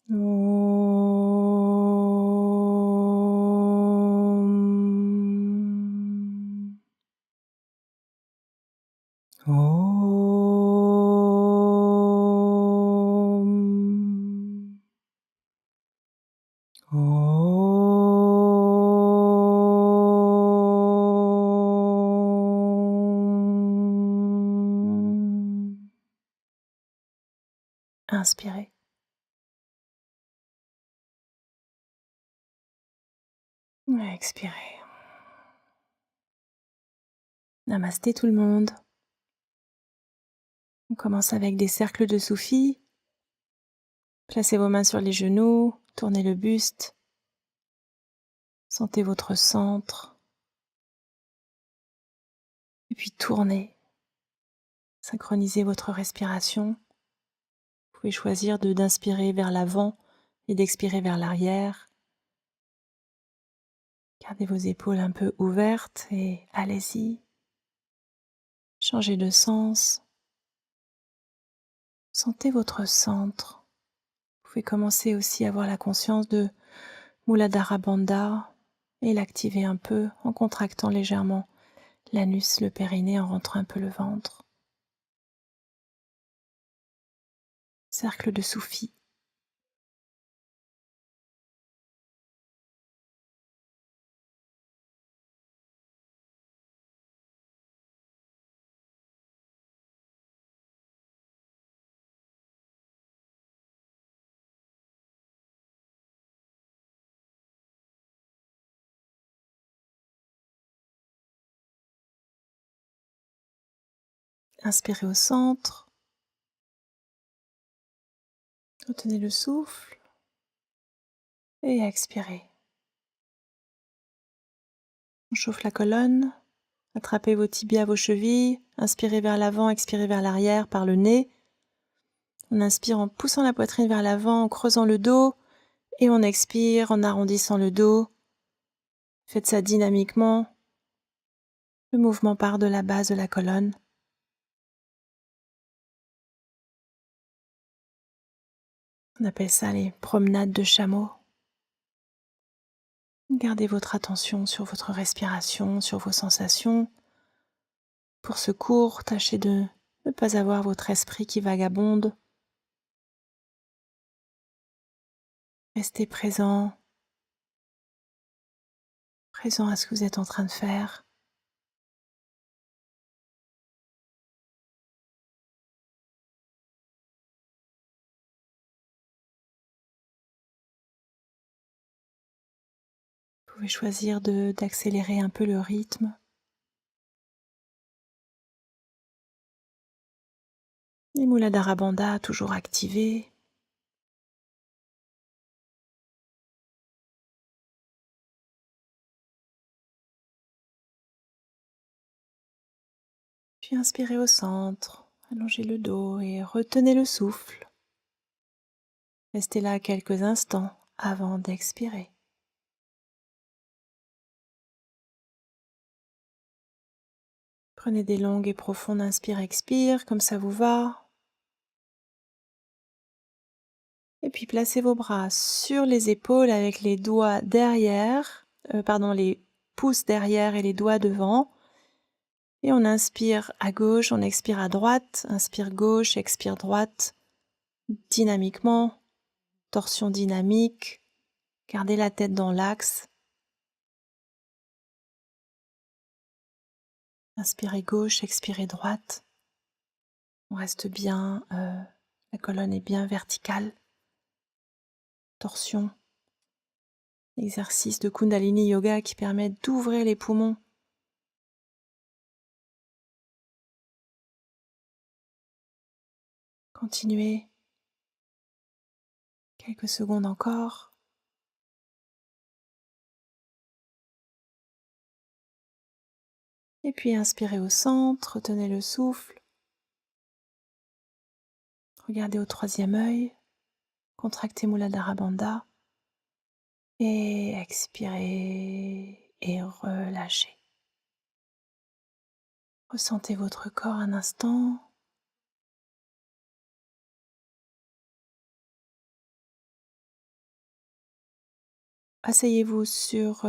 Om. Om. Om. Inspirez. Expirez. Namasté tout le monde. On commence avec des cercles de soufis. Placez vos mains sur les genoux, tournez le buste. Sentez votre centre. Et puis tournez. Synchronisez votre respiration. Vous pouvez choisir d'inspirer vers l'avant et d'expirer vers l'arrière. Gardez vos épaules un peu ouvertes et allez-y. Changez de sens. Sentez votre centre. Vous pouvez commencer aussi à avoir la conscience de Muladhara Bandha et l'activer un peu en contractant légèrement l'anus, le périnée, en rentrant un peu le ventre. Cercle de soufis. Inspirez au centre. Retenez le souffle et expirez. On chauffe la colonne. Attrapez vos tibias, vos chevilles. Inspirez vers l'avant, expirez vers l'arrière par le nez. On inspire en poussant la poitrine vers l'avant, en creusant le dos. Et on expire en arrondissant le dos. Faites ça dynamiquement. Le mouvement part de la base de la colonne. On appelle ça les promenades de chameau. Gardez votre attention sur votre respiration, sur vos sensations. Pour ce cours, tâchez de ne pas avoir votre esprit qui vagabonde. Restez présent à ce que vous êtes en train de faire. Vous pouvez choisir d'accélérer un peu le rythme. Les Muladhara Bandha toujours activés. Puis inspirez au centre, allongez le dos et retenez le souffle. Restez là quelques instants avant d'expirer. Prenez des longues et profondes inspire-expire, comme ça vous va. Et puis placez vos bras sur les épaules avec les doigts derrière, les pouces derrière et les doigts devant. Et on inspire à gauche, on expire à droite, inspire gauche, expire droite, dynamiquement, torsion dynamique, gardez la tête dans l'axe. Inspirez gauche, expirez droite. On reste bien, la colonne est bien verticale. Torsion. Exercice de Kundalini Yoga qui permet d'ouvrir les poumons. Continuez. Quelques secondes encore. Et puis inspirez au centre, retenez le souffle. Regardez au troisième œil. Contractez Muladhara Bandha. Et expirez et relâchez. Ressentez votre corps un instant. asseyez-vous sur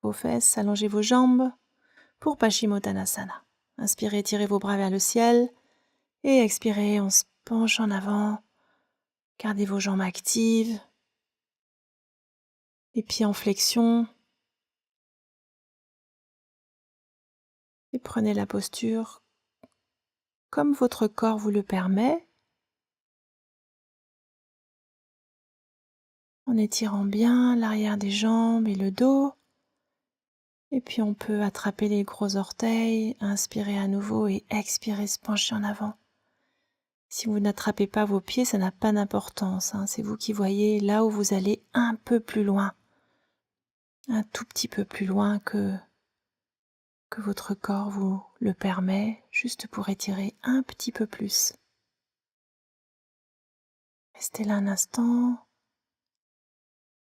vos fesses, allongez vos jambes pour Paschimottanasana. Inspirez, tirez vos bras vers le ciel et expirez, on se penche en avant. Gardez vos jambes actives, les pieds en flexion et prenez la posture comme votre corps vous le permet, en étirant bien l'arrière des jambes et le dos. Et puis on peut attraper les gros orteils, inspirer à nouveau et expirer, se pencher en avant. Si vous n'attrapez pas vos pieds, ça n'a pas d'importance, hein. C'est vous qui voyez là où vous allez un peu plus loin, un tout petit peu plus loin que votre corps vous le permet, juste pour étirer un petit peu plus. Restez là un instant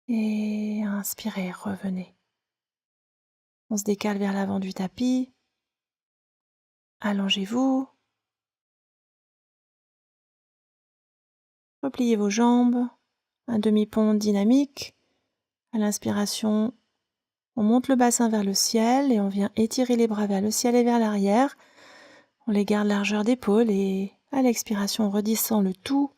et inspirez, revenez. On se décale vers l'avant du tapis, allongez-vous, repliez vos jambes, un demi-pont dynamique. À l'inspiration, on monte le bassin vers le ciel et on vient étirer les bras vers le ciel et vers l'arrière. On les garde largeur d'épaule et à l'expiration, on redescend le tout.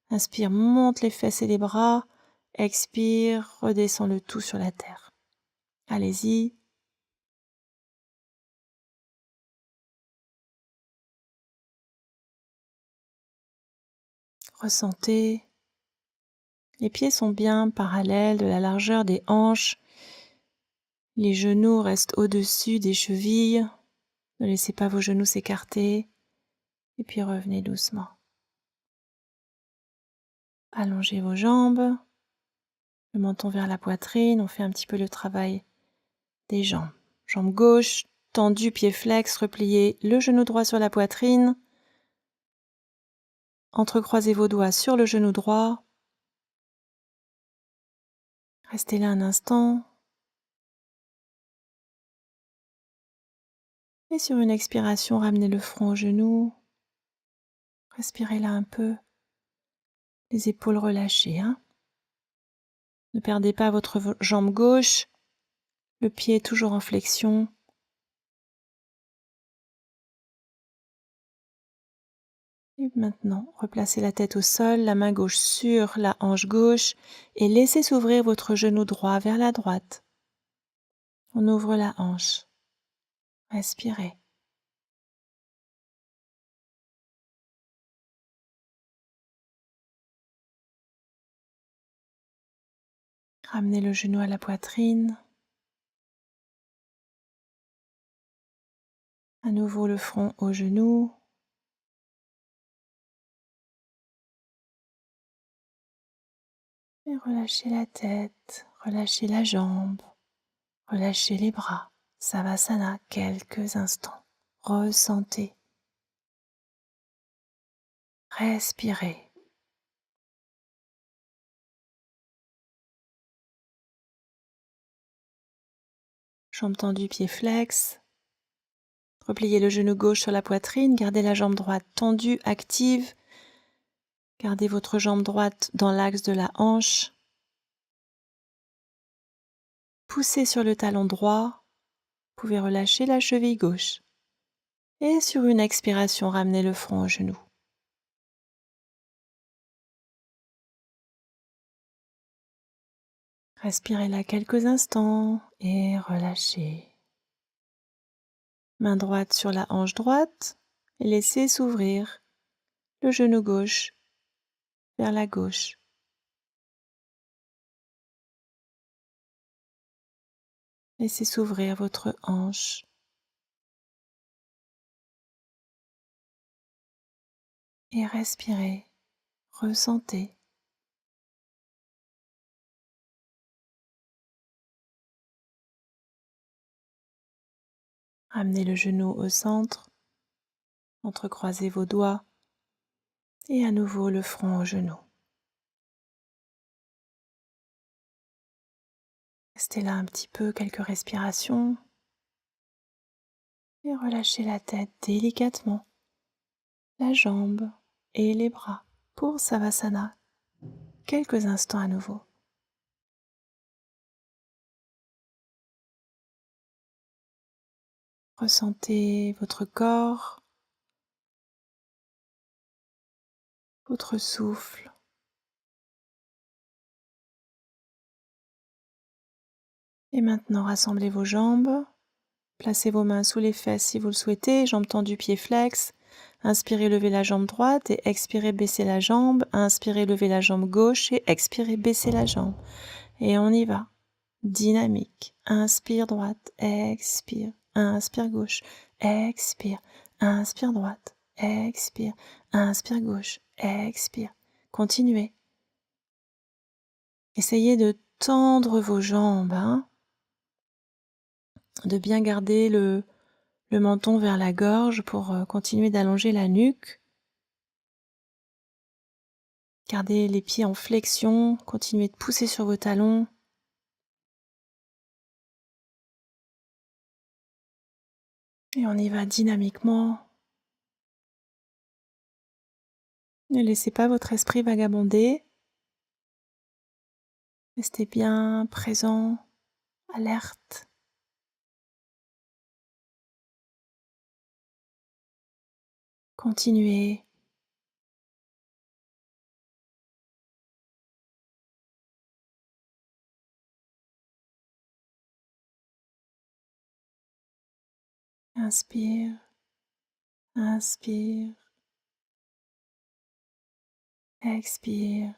Inspire, monte les fesses et les bras. Expire, redescend le tout sur la terre. Allez-y. Ressentez. Les pieds sont bien parallèles de la largeur des hanches. Les genoux restent au-dessus des chevilles. Ne laissez pas vos genoux s'écarter. Et puis revenez doucement. Allongez vos jambes. Le menton vers la poitrine. On fait un petit peu le travail des jambes. Jambe gauche, tendue, pied flex, repliez le genou droit sur la poitrine. Entrecroisez vos doigts sur le genou droit. Restez là un instant. Et sur une expiration, ramenez le front au genou. Respirez là un peu. Les épaules relâchées. Ne perdez pas votre jambe gauche. Le pied est toujours en flexion. Et maintenant, replacez la tête au sol, la main gauche sur la hanche gauche et laissez s'ouvrir votre genou droit vers la droite. On ouvre la hanche. Respirez. Ramenez le genou à la poitrine. À nouveau le front au genou. Et relâchez la tête, relâchez la jambe, relâchez les bras. Savasana, quelques instants. Ressentez. Respirez. Jambe tendue, pied flex. Repliez le genou gauche sur la poitrine, gardez la jambe droite tendue, active. Gardez votre jambe droite dans l'axe de la hanche. Poussez sur le talon droit. Vous pouvez relâcher la cheville gauche. Et sur une expiration, ramenez le front au genou. Respirez là quelques instants et relâchez. Main droite sur la hanche droite et laissez s'ouvrir le genou gauche vers la gauche. Laissez s'ouvrir votre hanche. Et respirez, ressentez. Ramenez le genou au centre, entrecroisez vos doigts et à nouveau le front au genou. Restez là un petit peu, quelques respirations et relâchez la tête délicatement, la jambe et les bras pour Savasana. Quelques instants à nouveau. Ressentez votre corps, votre souffle. Et maintenant, rassemblez vos jambes. Placez vos mains sous les fesses si vous le souhaitez, jambes tendues, pieds flex. Inspirez, levez la jambe droite et expirez, baissez la jambe. Inspirez, levez la jambe gauche et expirez, baissez la jambe. Et on y va. Dynamique. Inspire droite, expire. Inspire gauche, expire. Inspire droite, expire. Inspire gauche, expire. Continuez. Essayez de tendre vos jambes, de bien garder le menton vers la gorge pour continuer d'allonger la nuque. Gardez les pieds en flexion, continuez de pousser sur vos talons. Et on y va dynamiquement. Ne laissez pas votre esprit vagabonder. Restez bien présent, alerte. Continuez. Inspire, inspire, expire,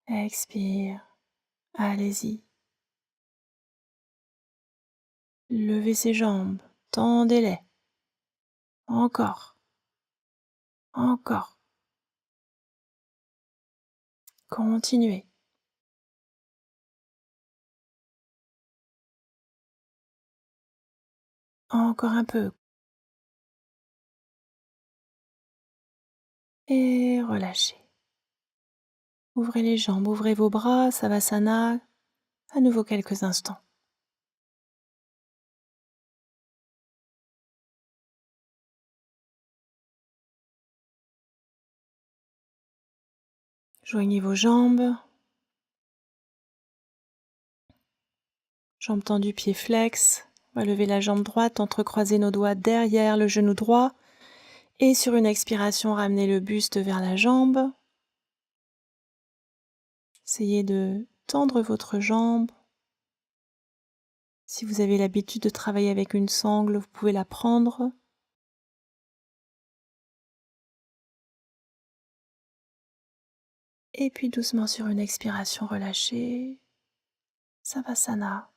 expire. Allez-y. Levez ses jambes, tendez-les. Encore, encore. Continuez. Encore un peu. Et relâchez. Ouvrez les jambes, ouvrez vos bras, Savasana. À nouveau quelques instants. Joignez vos jambes. Jambes tendues, pieds flex. On va lever la jambe droite, entrecroiser nos doigts derrière le genou droit. Et sur une expiration, ramenez le buste vers la jambe. Essayez de tendre votre jambe. Si vous avez l'habitude de travailler avec une sangle, vous pouvez la prendre. Et puis doucement sur une expiration, relâchez. Savasana.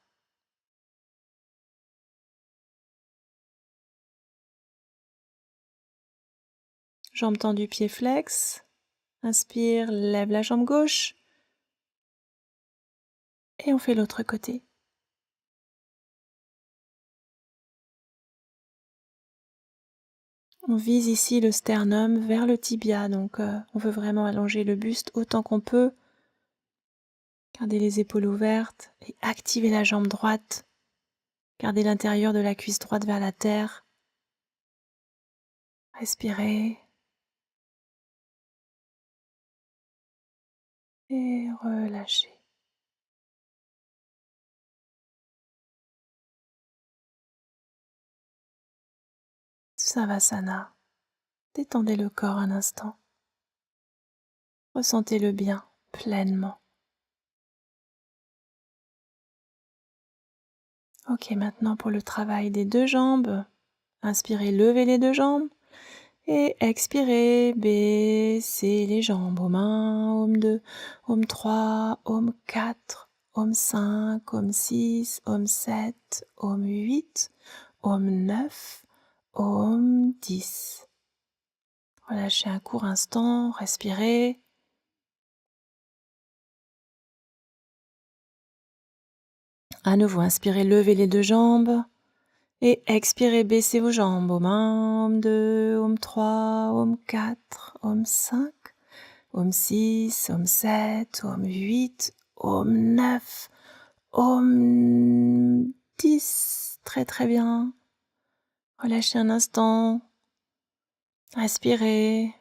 Jambes tendues, pieds flex. Inspire, lève la jambe gauche. Et on fait l'autre côté. On vise ici le sternum vers le tibia, donc on veut vraiment allonger le buste autant qu'on peut. Gardez les épaules ouvertes et activez la jambe droite. Gardez l'intérieur de la cuisse droite vers la terre. Respirez. Et relâchez. Savasana. Détendez le corps un instant. Ressentez-le bien, pleinement. Ok, maintenant pour le travail des deux jambes. Inspirez, levez les deux jambes. Et expirez, baissez les jambes. Om 1, Om 2, Om 3, Om 4, Om 5, Om 6, Om 7, Om 8, Om 9, Om 10. Relâchez un court instant, respirez. À nouveau, inspirez, levez les deux jambes. Et expirez, baissez vos jambes. Om 1, Om 2, Om 3, Om 4, Om 5, Om 6, Om 7, Om 8, Om 9, Om 10. Très très bien. Relâchez un instant. Respirez.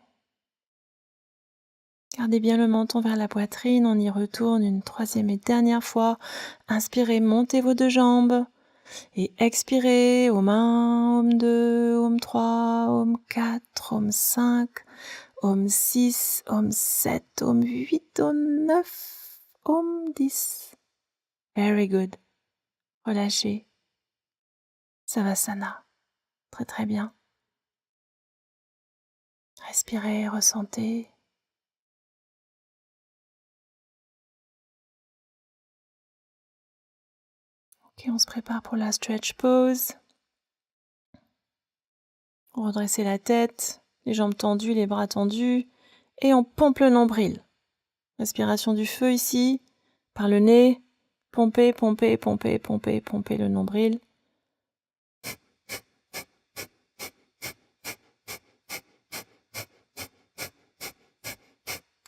Gardez bien le menton vers la poitrine. On y retourne une troisième et dernière fois. Inspirez, montez vos deux jambes. Et expirez, Om 1, Om 2, Om 3, Om 4, Om 5, Om 6, Om 7, Om 8, Om 9, Om 10. Very good. Relâchez. Savasana. Très très bien. Respirez, ressentez. Ok, on se prépare pour la stretch pose. Redressez la tête, les jambes tendues, les bras tendus. Et on pompe le nombril. Respiration du feu ici, par le nez. Pompez, pompez, pompez, pompez, pompez le nombril.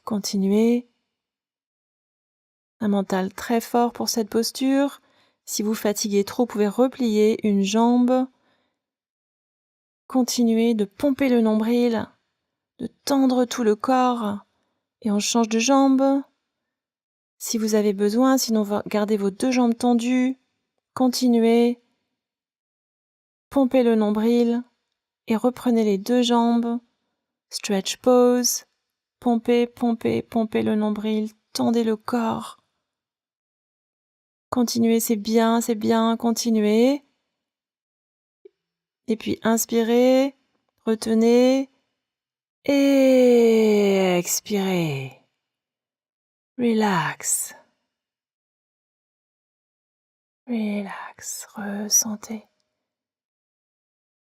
Continuez. Un mental très fort pour cette posture. Si vous fatiguez trop, vous pouvez replier une jambe. Continuez de pomper le nombril, de tendre tout le corps. Et on change de jambe. Si vous avez besoin, sinon gardez vos deux jambes tendues. Continuez. Pompez le nombril et reprenez les deux jambes. Stretch pose. Pompez, pompez, pompez le nombril. Tendez le corps. Continuez, c'est bien, continuez. Et puis inspirez, retenez et expirez. Relax. Relax. Ressentez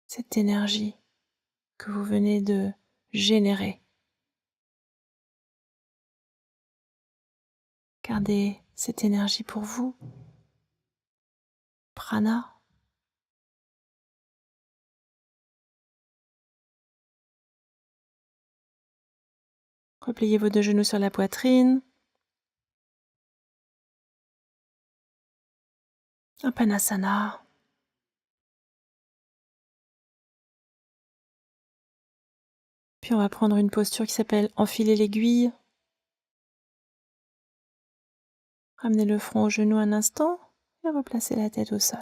cette énergie que vous venez de générer. Gardez cette énergie pour vous. Prana. Repliez vos deux genoux sur la poitrine. Apanasana. Puis on va prendre une posture qui s'appelle enfiler l'aiguille. Ramenez le front au genou un instant et replacez la tête au sol.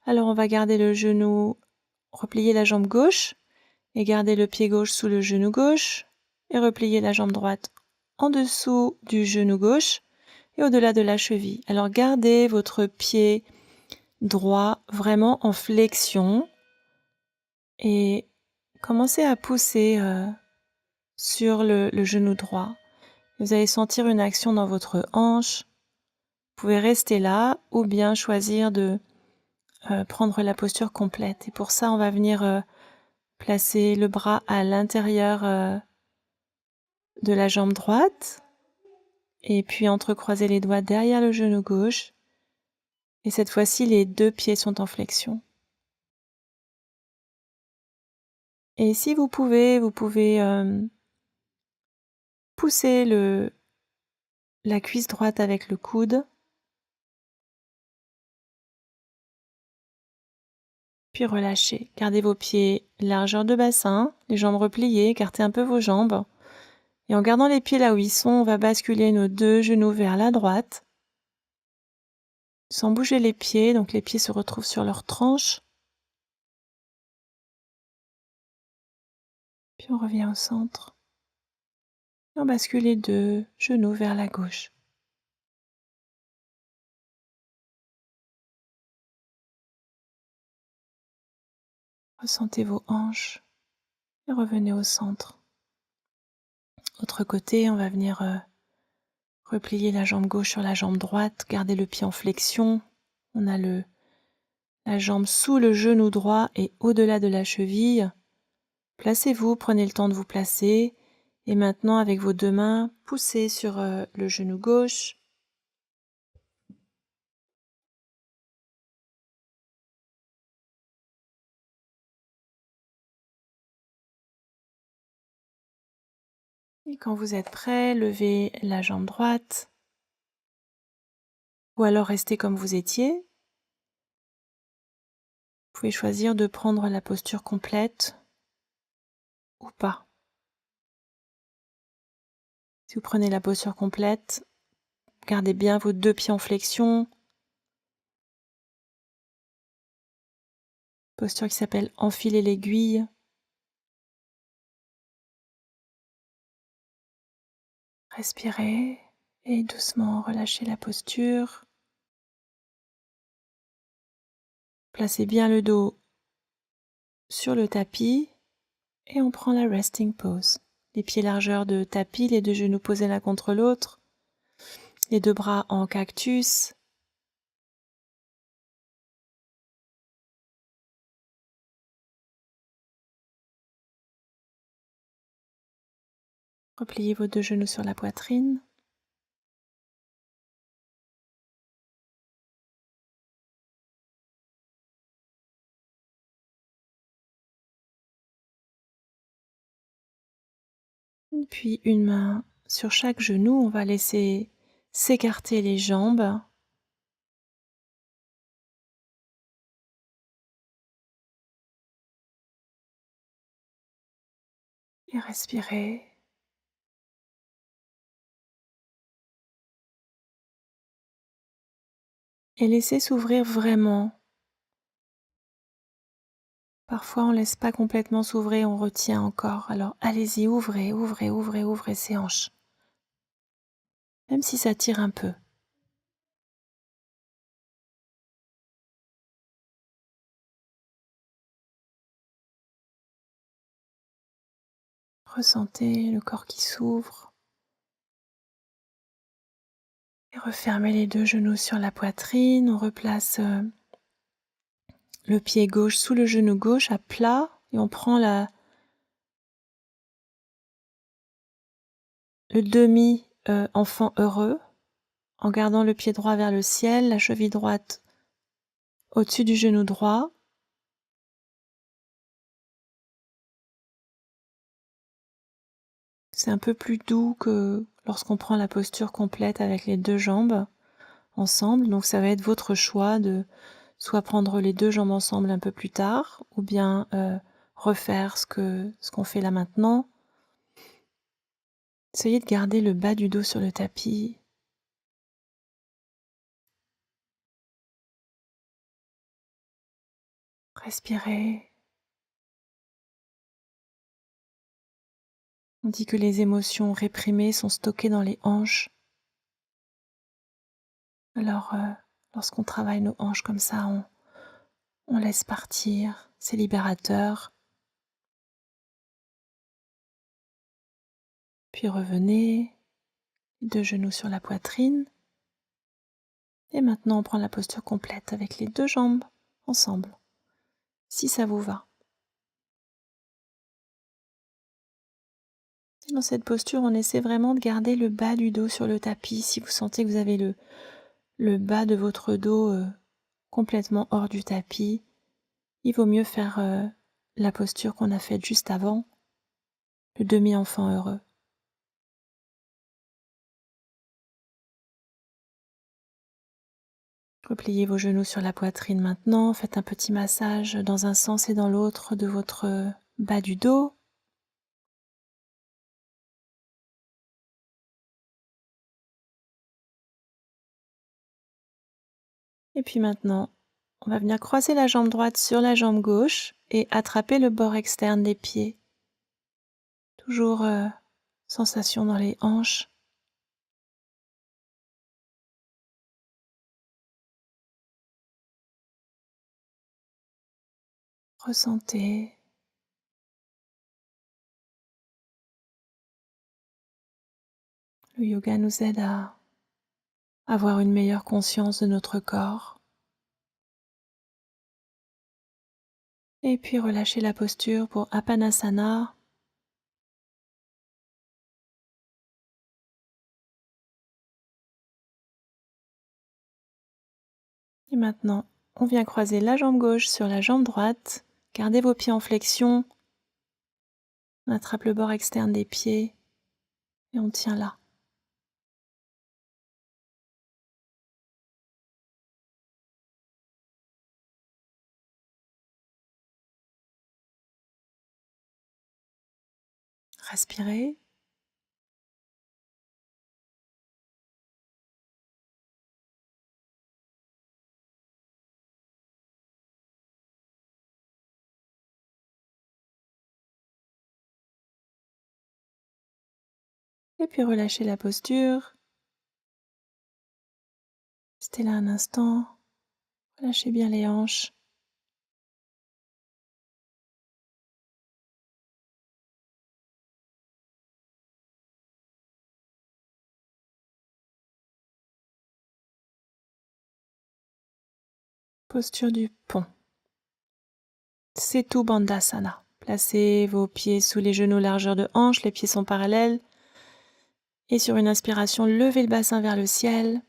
Alors on va garder le genou, replier la jambe gauche et garder le pied gauche sous le genou gauche et replier la jambe droite en dessous du genou gauche et au-delà de la cheville. Alors gardez votre pied droit vraiment en flexion et commencez à pousser sur le genou droit. Vous allez sentir une action dans votre hanche. Vous pouvez rester là ou bien choisir de prendre la posture complète. Et pour ça, on va venir placer le bras à l'intérieur de la jambe droite et puis entrecroiser les doigts derrière le genou gauche. Et cette fois-ci, les deux pieds sont en flexion. Et si vous pouvez pousser la cuisse droite avec le coude. Puis relâchez. Gardez vos pieds largeur de bassin, les jambes repliées, écartez un peu vos jambes. Et en gardant les pieds là où ils sont, on va basculer nos deux genoux vers la droite. Sans bouger les pieds, donc les pieds se retrouvent sur leur tranche. Puis on revient au centre. Et on bascule les deux genoux vers la gauche. Ressentez vos hanches et revenez au centre. Autre côté, on va venir replier la jambe gauche sur la jambe droite, garder le pied en flexion. On a la jambe sous le genou droit et au-delà de la cheville. Placez-vous, prenez le temps de vous placer. Et maintenant, avec vos deux mains, poussez sur le genou gauche. Et quand vous êtes prêt, levez la jambe droite. Ou alors restez comme vous étiez. Vous pouvez choisir de prendre la posture complète ou pas. Si vous prenez la posture complète, gardez bien vos deux pieds en flexion. Posture qui s'appelle enfiler l'aiguille. Respirez et doucement relâchez la posture. Placez bien le dos sur le tapis et on prend la resting pose. Les pieds largeur de tapis, les deux genoux posés l'un contre l'autre, les deux bras en cactus. Repliez vos deux genoux sur la poitrine. Puis une main sur chaque genou, on va laisser s'écarter les jambes. Et respirez. Et laissez s'ouvrir vraiment. Parfois, on ne laisse pas complètement s'ouvrir, on retient encore. Alors, allez-y, ouvrez, ouvrez, ouvrez, ouvrez ces hanches. Même si ça tire un peu. Ressentez le corps qui s'ouvre. Et refermez les deux genoux sur la poitrine. On replace le pied gauche sous le genou gauche à plat. Et on prend le demi enfant heureux. En gardant le pied droit vers le ciel, la cheville droite au-dessus du genou droit. C'est un peu plus doux que lorsqu'on prend la posture complète avec les deux jambes ensemble. Donc ça va être votre choix de soit prendre les deux jambes ensemble un peu plus tard ou bien refaire ce qu'on fait là maintenant. Essayez de garder le bas du dos sur le tapis. Respirez. On dit que les émotions réprimées sont stockées dans les hanches. Alors, lorsqu'on travaille nos hanches comme ça, on laisse partir. C'est libérateur. Puis revenez, les deux genoux sur la poitrine. Et maintenant, on prend la posture complète avec les deux jambes ensemble, si ça vous va. Et dans cette posture, on essaie vraiment de garder le bas du dos sur le tapis. Si vous sentez que vous avez le bas de votre dos complètement hors du tapis, il vaut mieux faire la posture qu'on a faite juste avant, le demi-enfant heureux. Repliez vos genoux sur la poitrine maintenant, faites un petit massage dans un sens et dans l'autre de votre bas du dos. Et puis maintenant, on va venir croiser la jambe droite sur la jambe gauche et attraper le bord externe des pieds. Toujours sensation dans les hanches. Ressentez. Le yoga nous aide à avoir une meilleure conscience de notre corps. Et puis relâchez la posture pour Apanasana. Et maintenant, on vient croiser la jambe gauche sur la jambe droite. Gardez vos pieds en flexion. On attrape le bord externe des pieds et on tient là. Respirez. Et puis relâchez la posture. Restez là un instant. Relâchez bien les hanches. Posture du pont. Setu Bandhasana. Placez vos pieds sous les genoux, largeur de hanche, les pieds sont parallèles. Et sur une inspiration, levez le bassin vers le ciel.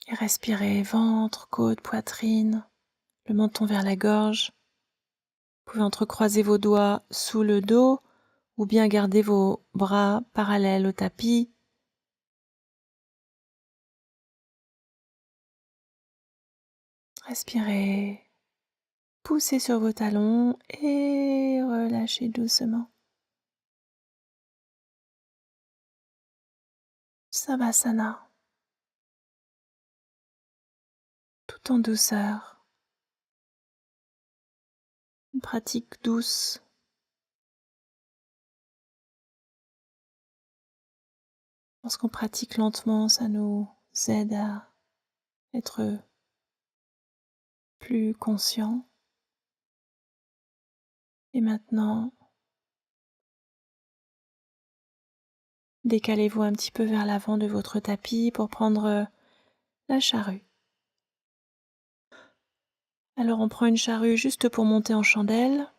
Et respirez ventre, côte, poitrine, le menton vers la gorge. Vous pouvez entrecroiser vos doigts sous le dos ou bien garder vos bras parallèles au tapis. Respirez, poussez sur vos talons et relâchez doucement. Savasana, tout en douceur. Une pratique douce. Lorsqu'on pratique lentement, ça nous aide à être plus conscient. Et maintenant, décalez-vous un petit peu vers l'avant de votre tapis pour prendre la charrue. Alors on prend une charrue juste pour monter en chandelle.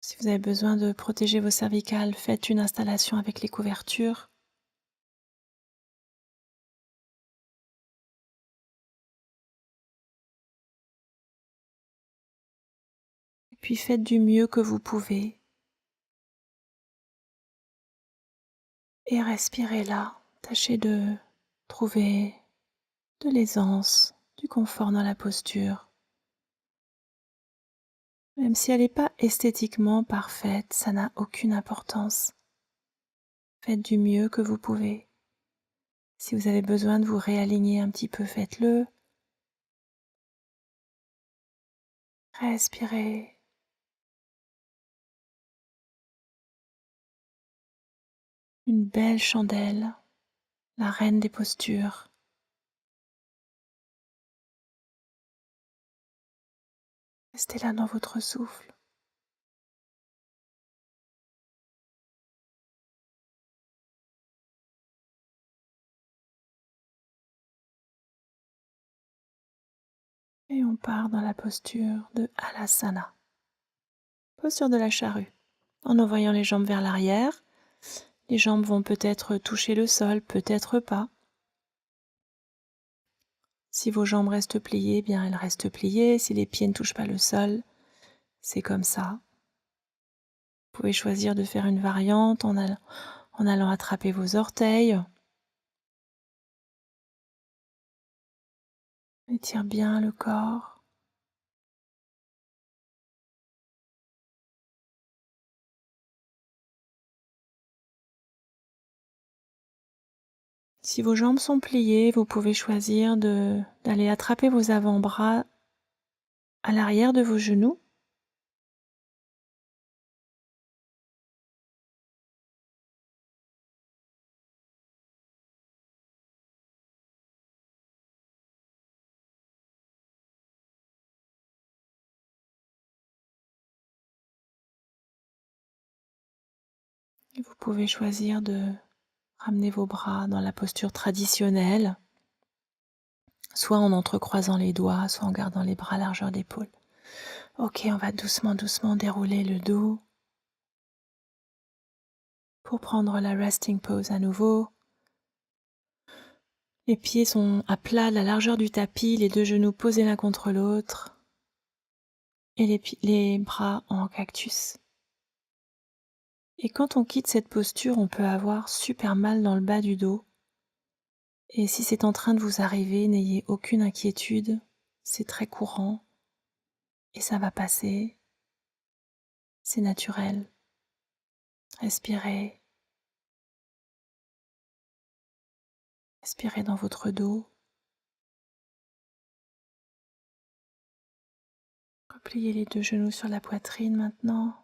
Si vous avez besoin de protéger vos cervicales, faites une installation avec les couvertures. Et puis faites du mieux que vous pouvez. Et respirez là. Tâchez de trouver de l'aisance, du confort dans la posture. Même si elle n'est pas esthétiquement parfaite, ça n'a aucune importance. Faites du mieux que vous pouvez. Si vous avez besoin de vous réaligner un petit peu, faites-le. Respirez. Une belle chandelle, la reine des postures. Restez là dans votre souffle. Et on part dans la posture de Halasana. Posture de la charrue. En envoyant les jambes vers l'arrière, les jambes vont peut-être toucher le sol, peut-être pas. Si vos jambes restent pliées, bien elles restent pliées. Si les pieds ne touchent pas le sol, c'est comme ça. Vous pouvez choisir de faire une variante en allant attraper vos orteils. Étire bien le corps. Si vos jambes sont pliées, vous pouvez choisir d'aller attraper vos avant-bras à l'arrière de vos genoux. Et vous pouvez choisir de ramener vos bras dans la posture traditionnelle, soit en entrecroisant les doigts, soit en gardant les bras à largeur d'épaule. Ok, on va doucement, doucement dérouler le dos pour prendre la resting pose à nouveau. Les pieds sont à plat, la largeur du tapis, les deux genoux posés l'un contre l'autre et les bras en cactus. Et quand on quitte cette posture, on peut avoir super mal dans le bas du dos. Et si c'est en train de vous arriver, n'ayez aucune inquiétude, c'est très courant et ça va passer, c'est naturel. Respirez, respirez dans votre dos. Repliez les 2 genoux sur la poitrine maintenant.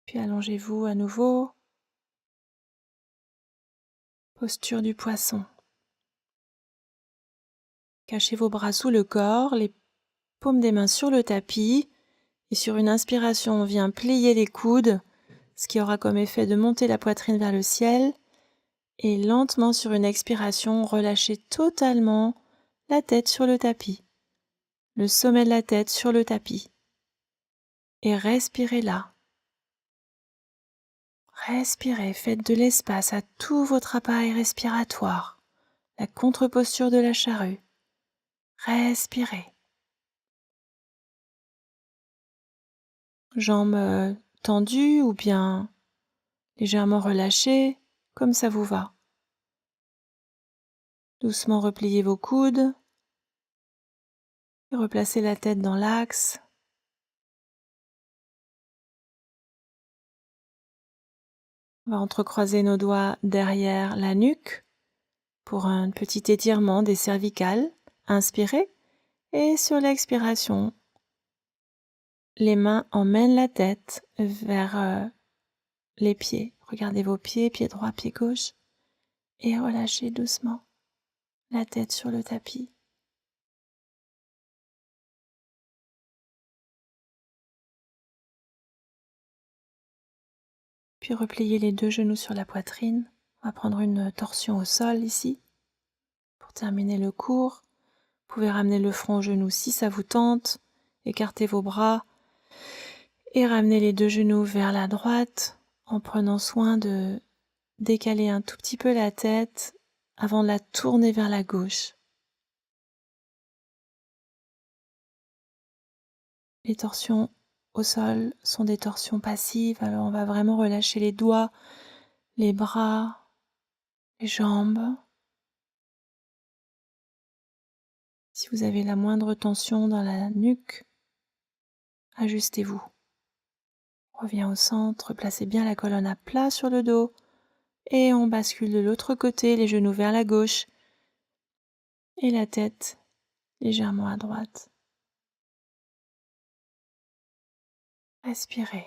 Puis allongez-vous à nouveau. Posture du poisson. Cachez vos bras sous le corps, les paumes des mains sur le tapis. Et sur une inspiration, on vient plier les coudes, ce qui aura comme effet de monter la poitrine vers le ciel. Et lentement, sur une expiration, relâchez totalement la tête sur le tapis. Le sommet de la tête sur le tapis. Et respirez là. Respirez, faites de l'espace à tout votre appareil respiratoire. La contre-posture de la charrue. Respirez. Jambes tendues ou bien légèrement relâchées, comme ça vous va. Doucement repliez vos coudes et replacez la tête dans l'axe. On va entrecroiser nos doigts derrière la nuque pour un petit étirement des cervicales. Inspirez et sur l'expiration, les mains emmènent la tête vers les pieds. Regardez vos pieds, pied droit, pied gauche et relâchez doucement la tête sur le tapis. Puis repliez les 2 genoux sur la poitrine. On va prendre une torsion au sol ici. Pour terminer le cours, vous pouvez ramener le front aux genoux si ça vous tente. Écartez vos bras et ramenez les 2 genoux vers la droite en prenant soin de décaler un tout petit peu la tête avant de la tourner vers la gauche. Les torsions au sol sont des torsions passives, alors on va vraiment relâcher les doigts, les bras, les jambes. Si vous avez la moindre tension dans la nuque, ajustez-vous. Reviens au centre, placez bien la colonne à plat sur le dos et on bascule de l'autre côté, les genoux vers la gauche et la tête légèrement à droite. Respirez,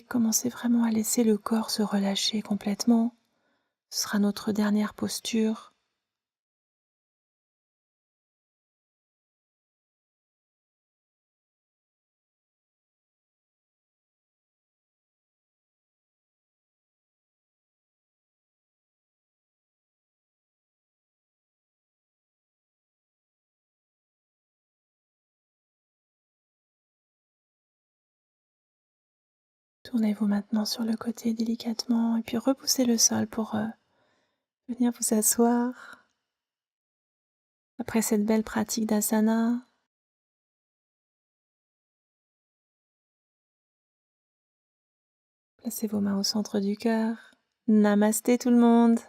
commencez vraiment à laisser le corps se relâcher complètement. Ce sera notre dernière posture. Tournez-vous maintenant sur le côté délicatement et puis repoussez le sol pour venir vous asseoir. Après cette belle pratique d'asana, placez vos mains au centre du cœur. Namasté tout le monde!